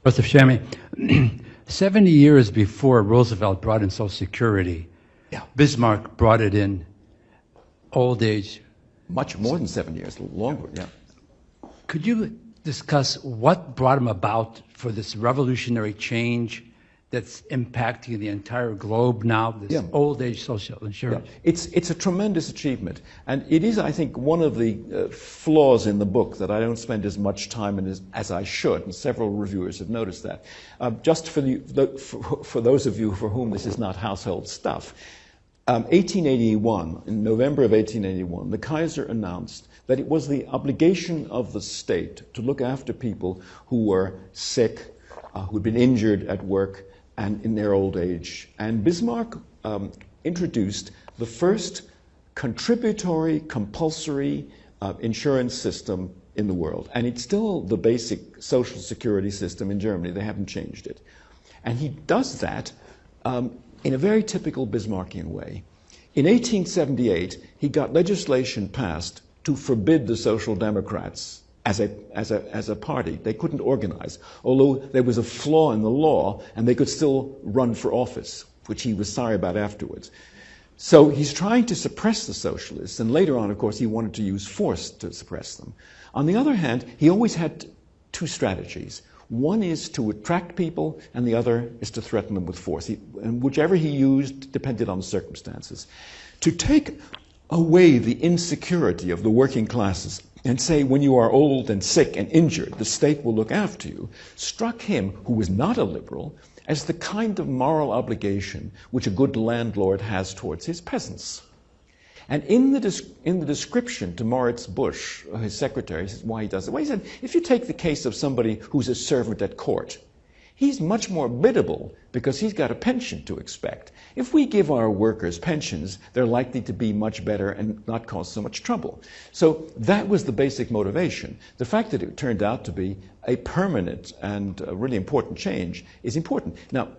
Joseph Shammy, 70 years before Roosevelt brought in Social Security, Yeah. Bismarck brought it in old age. Much more than 7 years, longer, yeah. Could you discuss what brought him about for this revolutionary change that's impacting the entire globe now, this Yeah. old age social insurance? Yeah. It's a tremendous achievement. And it is, I think, one of the flaws in the book that I don't spend as much time in as I should, and several reviewers have noticed that. Just for those of you for whom this is not household stuff, 1881, in November of 1881, the Kaiser announced that it was the obligation of the state to look after people who were sick, who had been injured at work and in their old age. And Bismarck introduced the first contributory, compulsory insurance system in the world. And it's still the basic social security system in Germany. They haven't changed it. And he does that in a very typical Bismarckian way. In 1878, he got legislation passed to forbid the Social Democrats as a party. They couldn't organize, although there was a flaw in the law and they could still run for office, which he was sorry about afterwards. So he's trying to suppress the socialists, and later on, of course, he wanted to use force to suppress them. On the other hand, he always had two strategies. One is to attract people, and the other is to threaten them with force. And whichever he used depended on the circumstances. To take away the insecurity of the working classes and say, when you are old and sick and injured, the state will look after you, struck him, who was not a liberal, as the kind of moral obligation which a good landlord has towards his peasants. And in the description to Moritz Busch, his secretary, says why he does it. Well, he said, if you take the case of somebody who's a servant at court, he's much more biddable because he's got a pension to expect. If we give our workers pensions, they're likely to be much better and not cause so much trouble. So that was the basic motivation. The fact that it turned out to be a permanent and a really important change is important. Now,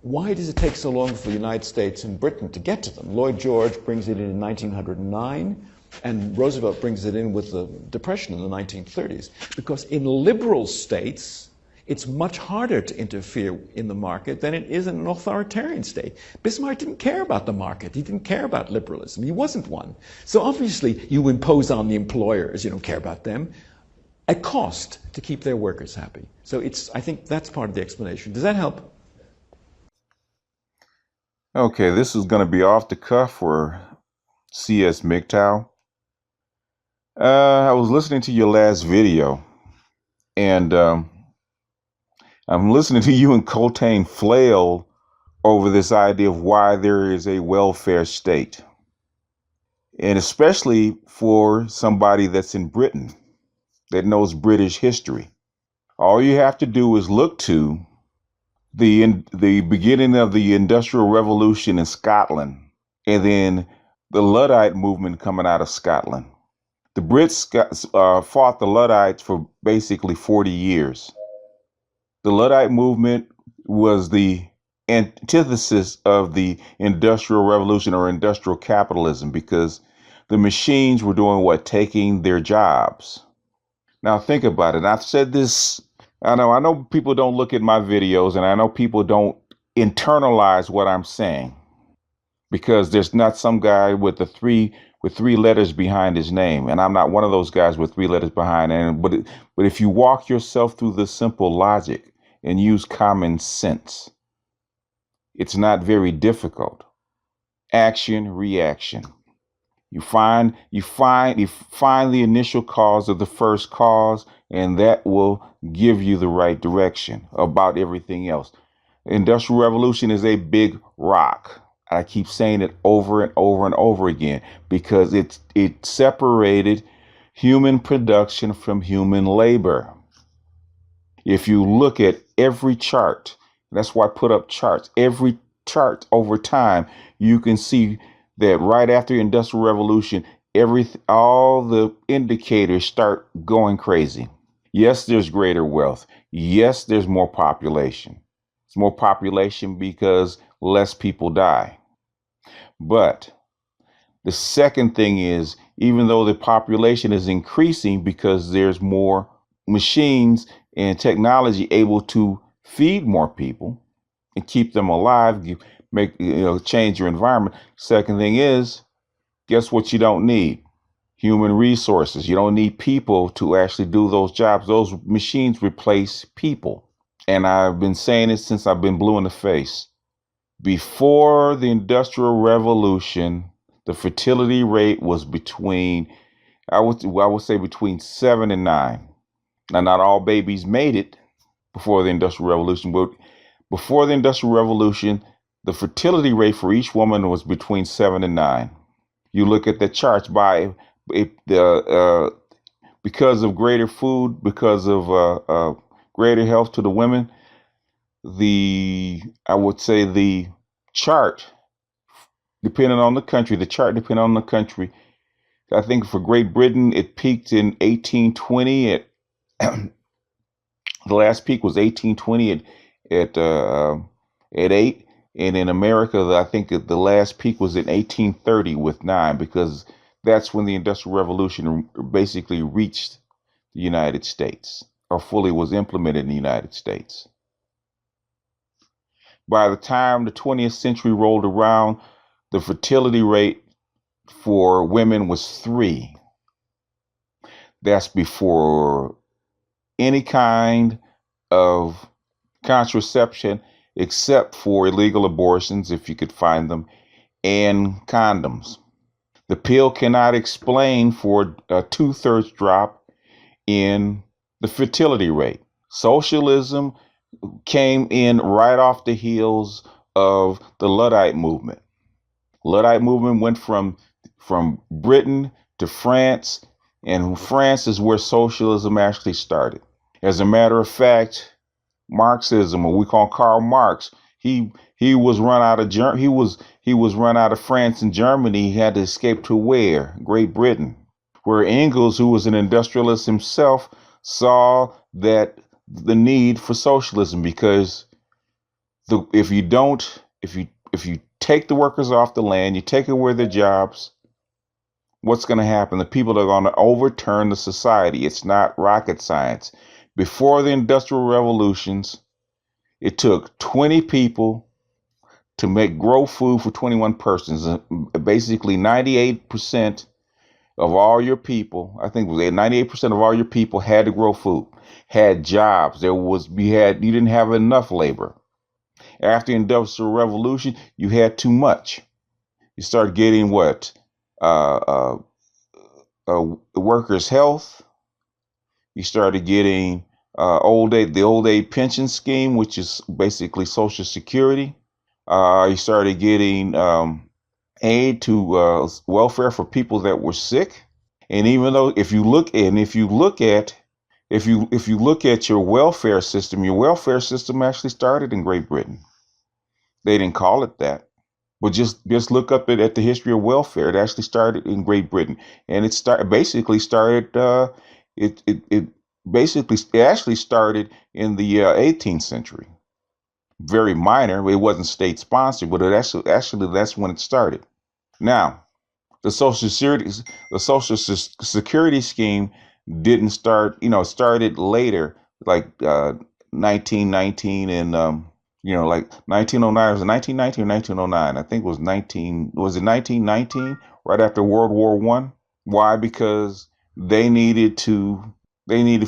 why does it take so long for the United States and Britain to get to them? Lloyd George brings it in 1909, and Roosevelt brings it in with the Depression in the 1930s. Because in liberal states, it's much harder to interfere in the market than it is in an authoritarian state. Bismarck didn't care about the market. He didn't care about liberalism. He wasn't one. So obviously, you impose on the employers, you don't care about them, at cost to keep their workers happy. So I think that's part of the explanation. Does that help? Okay, this is going to be off the cuff for C.S. MGTOW. I was listening to your last video, and I'm listening to you and Coltane flail over this idea of why there is a welfare state. And especially for somebody that's in Britain, that knows British history. All you have to do is look to the beginning of the Industrial Revolution in Scotland, and then the Luddite movement coming out of Scotland. The Brits fought the Luddites for basically 40 years. The Luddite movement was the antithesis of the Industrial Revolution or industrial capitalism, because the machines were doing what? Taking their jobs. Now think about it. I've said this. I know people don't look at my videos, and I know people don't internalize what I'm saying, because there's not some guy with three letters behind his name, and I'm not one of those guys with 3 letters behind it. But if you walk yourself through the simple logic and use common sense, it's not very difficult. Action, reaction. You find the initial cause of the first cause, and that will give you the right direction about everything else. Industrial Revolution is a big rock. I keep saying it over and over and over again, because it separated human production from human labor. If you look at every chart, that's why I put up charts. Every chart over time, you can see that right after the Industrial Revolution, all the indicators start going crazy. Yes, there's greater wealth. Yes, there's more population. It's more population because less people die. But the second thing is, even though the population is increasing because there's more machines and technology able to feed more people and keep them alive, change your environment. Second thing is, guess what you don't need? Human resources. You don't need people to actually do those jobs. Those machines replace people. And I've been saying it since I've been blue in the face. Before the Industrial Revolution, the fertility rate was between, I would say between 7 and 9. Now, not all babies made it before the Industrial Revolution, but before the Industrial Revolution, the fertility rate for each woman was between 7 and 9. You look at the charts because of greater food, because of greater health to the women. I would say the chart, depending on the country, I think for Great Britain, it peaked in 1820. The last peak was 1820 at 8. And in America, I think the last peak was in 1830 with 9, because that's when the Industrial Revolution basically reached the United States, or fully was implemented in the United States. By the time the 20th century rolled around, the fertility rate for women was 3. That's before any kind of contraception except for illegal abortions, if you could find them, and condoms. The pill cannot explain for a 2/3 drop in the fertility rate. Socialism came in right off the heels of the Luddite movement. Luddite movement went from Britain to France, and France is where socialism actually started. As a matter of fact, Marxism, or we call Karl Marx, he was run out of he was run out of France and Germany. He had to escape to where? Great Britain, where Engels, who was an industrialist himself, saw that the need for socialism, because if you take the workers off the land, you take away their jobs, what's going to happen? The people are going to overturn the society. It's not rocket science. Before the Industrial Revolutions, it took 20 people to grow food for 21 persons. Basically, 98% of all your people, I think it was 98% of all your people had to grow food, had jobs. You didn't have enough labor. After the Industrial Revolution, you had too much. You start getting what? Workers' health. You started getting the old age pension scheme, which is basically Social Security. You started getting aid to welfare for people that were sick. And even though if you look at your welfare system actually started in Great Britain. They didn't call it that. But just look up at the history of welfare. It actually started in Great Britain, and it actually started in the 18th century. Very minor. It wasn't state sponsored, but actually that's when it started. Now, the Social Security scheme didn't start. Started later, like 1919 and like 1909. Was it 1919 or 1909? I think it was 19. Was it 1919? Right after World War I. Why? Because they needed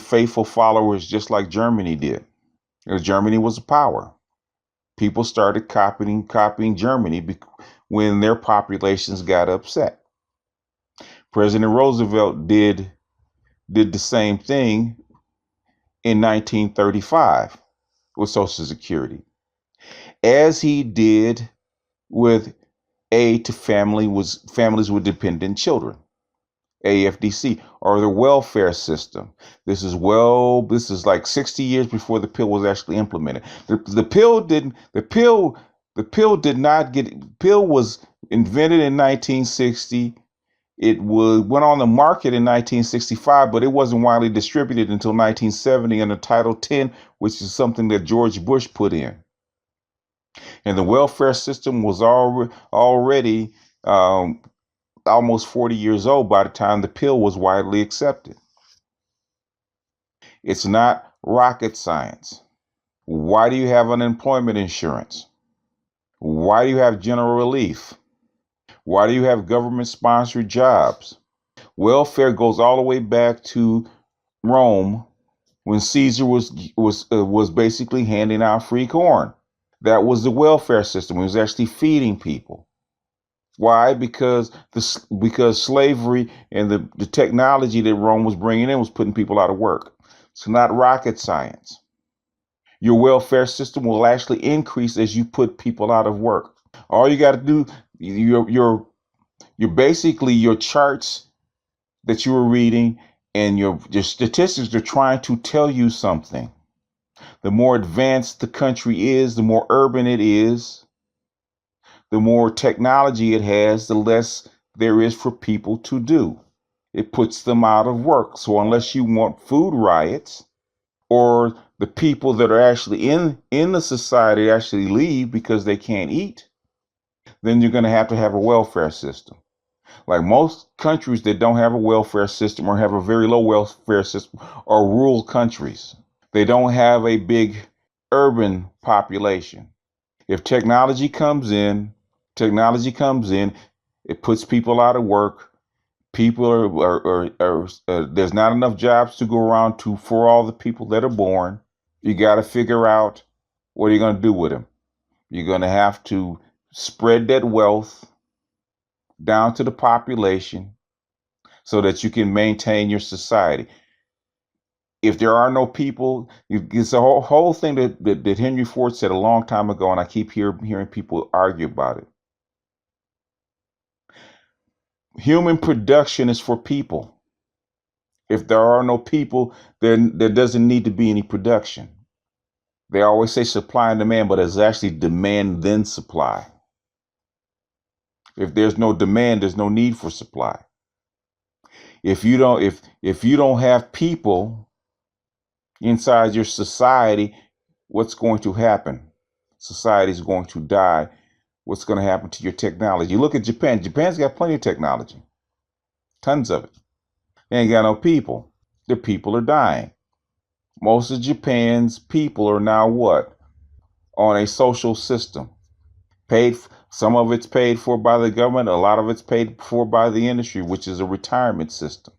faithful followers, just like Germany did. Because Germany was a power. People started copying Germany when their populations got upset. President Roosevelt did the same thing in 1935 with Social Security, as he did with aid to families with dependent children, AFDC, or the welfare system. This is like 60 years before the pill was actually implemented. The pill was invented in 1960. It went on the market in 1965, but it wasn't widely distributed until 1970 under Title X, which is something that George Bush put in. And the welfare system was already almost 40 years old by the time the pill was widely accepted. It's not rocket science. Why do you have unemployment insurance? Why do you have general relief? Why do you have government sponsored jobs? Welfare goes all the way back to Rome when Caesar was basically handing out free corn. That was the welfare system. He was actually feeding people. Why? Because slavery and the technology that Rome was bringing in was putting people out of work. It's not rocket science. Your welfare system will actually increase as you put people out of work. All you got to do, your basically your charts that you were reading and your statistics are trying to tell you something. The more advanced the country is, the more urban it is, the more technology it has, the less there is for people to do. It puts them out of work. So unless you want food riots or the people that are actually in the society actually leave because they can't eat, then you're going to have a welfare system. Like most countries that don't have a welfare system or have a very low welfare system are rural countries. They don't have a big urban population. If technology comes in, it puts people out of work. People there's not enough jobs to go around for all the people that are born. You got to figure out what are you going to do with them. You're going to have to spread that wealth down to the population so that you can maintain your society. If there are no people, it's a whole thing that Henry Ford said a long time ago, and I keep hearing people argue about it. Human production is for people. If there are no people, then there doesn't need to be any production. They always say supply and demand, but it's actually demand then supply. If there's no demand, there's no need for supply. If you don't have people inside your society, what's going to happen? Society is going to die. What's going to happen to your technology? You look at Japan. Japan's got plenty of technology, tons of it. They ain't got no people. The people are dying. Most of Japan's people are now what? On a social system. Some of it's paid for by the government. A lot of it's paid for by the industry, which is a retirement system.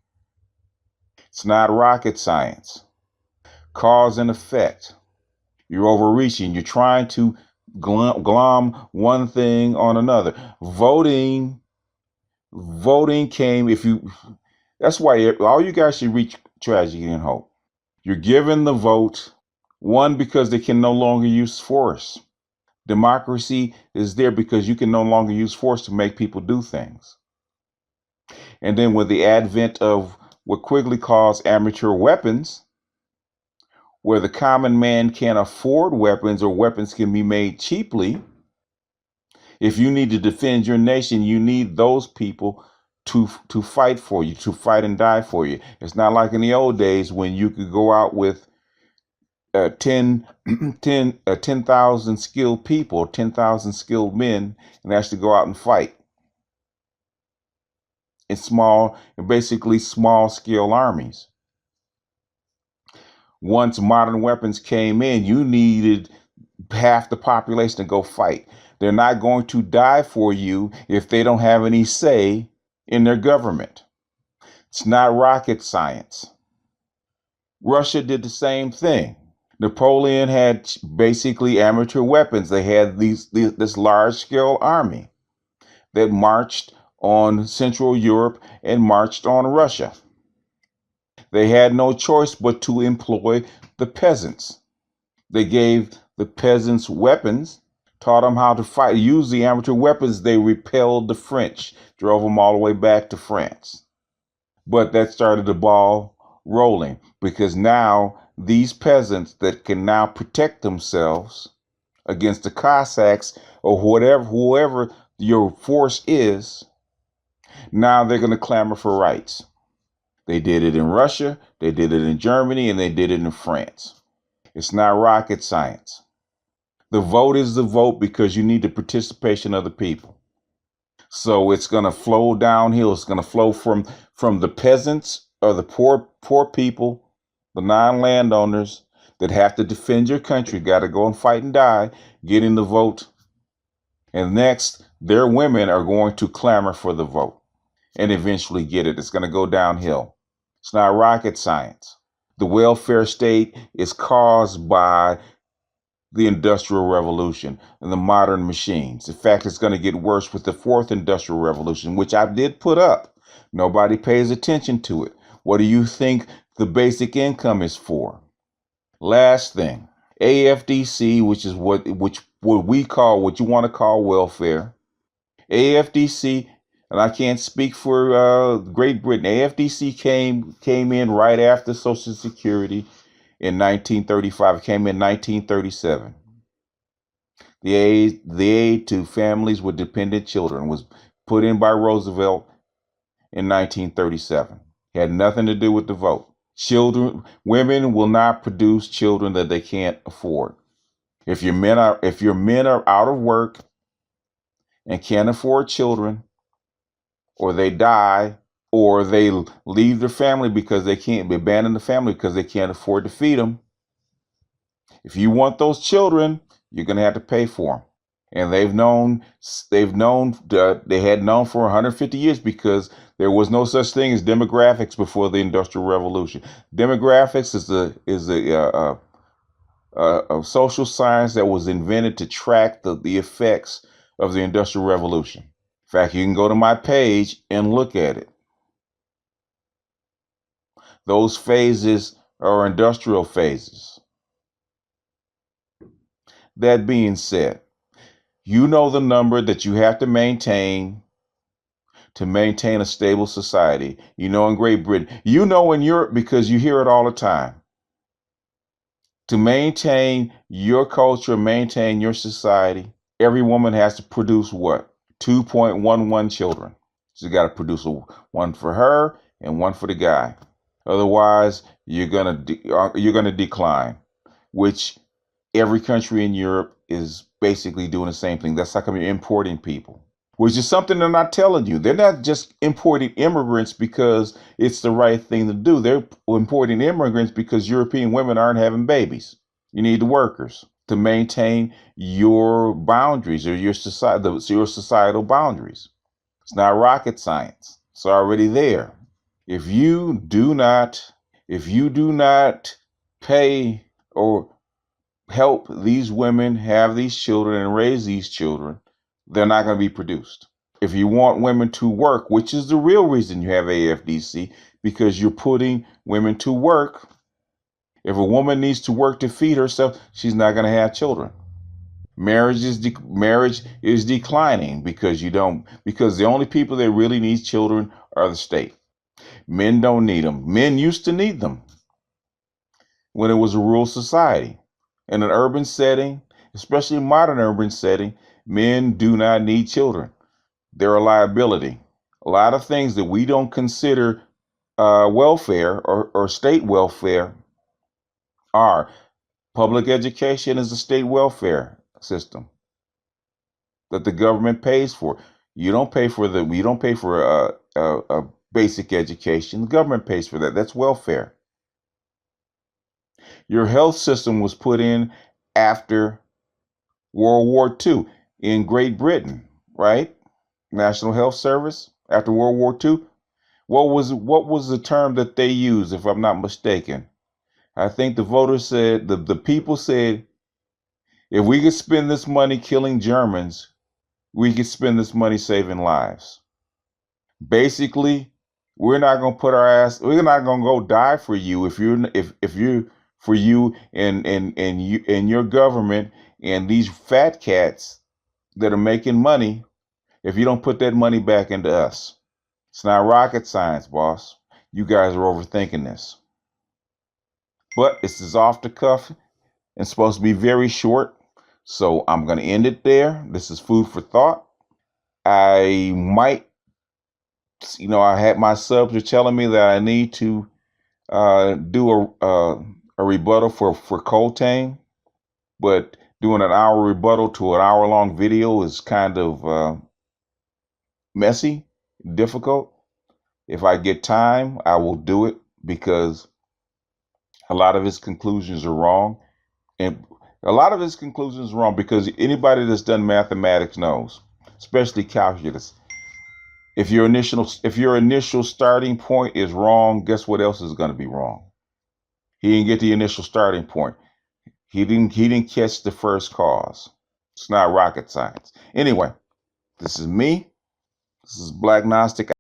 It's not rocket science. Cause and effect. You're overreaching. You're trying to glom one thing on another. Voting came that's why all you guys should reach tragedy and hope. You're given the vote, one, because they can no longer use force. Democracy is there because you can no longer use force to make people do things. And then with the advent of what Quigley calls amateur weapons, where the common man can't afford weapons or weapons can be made cheaply, if you need to defend your nation, you need those people to fight for you, to fight and die for you. It's not like in the old days when you could go out with 10,000 skilled people, 10,000 skilled men, and actually go out and fight in basically small scale armies. Once modern weapons came in, you needed half the population to go fight. They're not going to die for you if they don't have any say in their government. It's not rocket science. Russia did the same thing. Napoleon had basically amateur weapons. They had this large-scale army that marched on Central Europe and marched on Russia. They had no choice but to employ the peasants. They gave the peasants weapons, taught them how to fight, use the amateur weapons. They repelled the French, drove them all the way back to France. But that started the ball rolling because now these peasants that can now protect themselves against the Cossacks or whoever your force is, now they're going to clamor for rights. They did it in Russia, they did it in Germany, and they did it in France. It's not rocket science. The vote is the vote because you need the participation of the people. So it's going to flow downhill. It's going to flow from the peasants or the poor people, the non-landowners, that have to defend your country, got to go and fight and die, getting the vote. And next, their women are going to clamor for the vote and eventually get it. It's going to go downhill. It's not rocket science. The welfare state is caused by the Industrial Revolution and the modern machines. In fact, it's going to get worse with the fourth Industrial Revolution, which I did put up. Nobody pays attention to it. What do you think the basic income is for? Last thing, AFDC, which is what we call, what you want to call welfare. AFDC, and I can't speak for Great Britain. AFDC came in right after Social Security in 1935. It came in 1937. The aid to families with dependent children was put in by Roosevelt in 1937. It had nothing to do with the vote. Women will not produce children that they can't afford. If your men are out of work and can't afford children, or they die, or they leave their family because they can't abandon the family because they can't afford to feed them. If you want those children, you're going to have to pay for them. And they had known for 150 years because there was no such thing as demographics before the Industrial Revolution. Demographics is a social science that was invented to track the effects of the Industrial Revolution. In fact, you can go to my page and look at it. Those phases are industrial phases. That being said, you know the number that you have to maintain a stable society. You know in Great Britain. You know in Europe because you hear it all the time. To maintain your culture, maintain your society, every woman has to produce what? 2.11 children. She's got to produce one for her and one for the guy. Otherwise, you're gonna decline, which every country in Europe is basically doing the same thing. That's how come you're importing people, which is something they're not telling you. They're not just importing immigrants because it's the right thing to do. They're importing immigrants because European women aren't having babies. You need the workers to maintain your boundaries or your societal boundaries. It's not rocket science. It's already there. If you do not pay or help these women have these children and raise these children, they're not going to be produced. If you want women to work, which is the real reason you have AFDC, because you're putting women to work. If a woman needs to work to feed herself, she's not going to have children. Marriage is declining because the only people that really need children are the state. Men don't need them. Men used to need them when it was a rural society. In an urban setting, especially a modern urban setting, men do not need children. They're a liability. A lot of things that we don't consider welfare or state welfare are. Public education is a state welfare system that the government pays for. You don't pay for a basic education. The government pays for that. That's welfare. Your health system was put in after World War II in Great Britain, right? National Health Service after World War II. What was the term that they used, if I'm not mistaken? I think the voters said, the people said, if we could spend this money killing Germans, we could spend this money saving lives. Basically, we're not going to we're not going to go die for you if you for you and your government and these fat cats that are making money if you don't put that money back into us. It's not rocket science, boss. You guys are overthinking this. But this is off the cuff and supposed to be very short. So I'm going to end it there. This is food for thought. I might, I had my subs are telling me that I need to do a rebuttal for Coltane, but doing an hour rebuttal to an hour long video is kind of messy, difficult. If I get time, I will do it because A lot of his conclusions are wrong. And a lot of his conclusions are wrong because anybody that's done mathematics knows, especially calculus. If your initial starting point is wrong, guess what else is going to be wrong? He didn't get the initial starting point. He didn't catch the first cause. It's not rocket science. Anyway, this is me. This is Black Gnostic.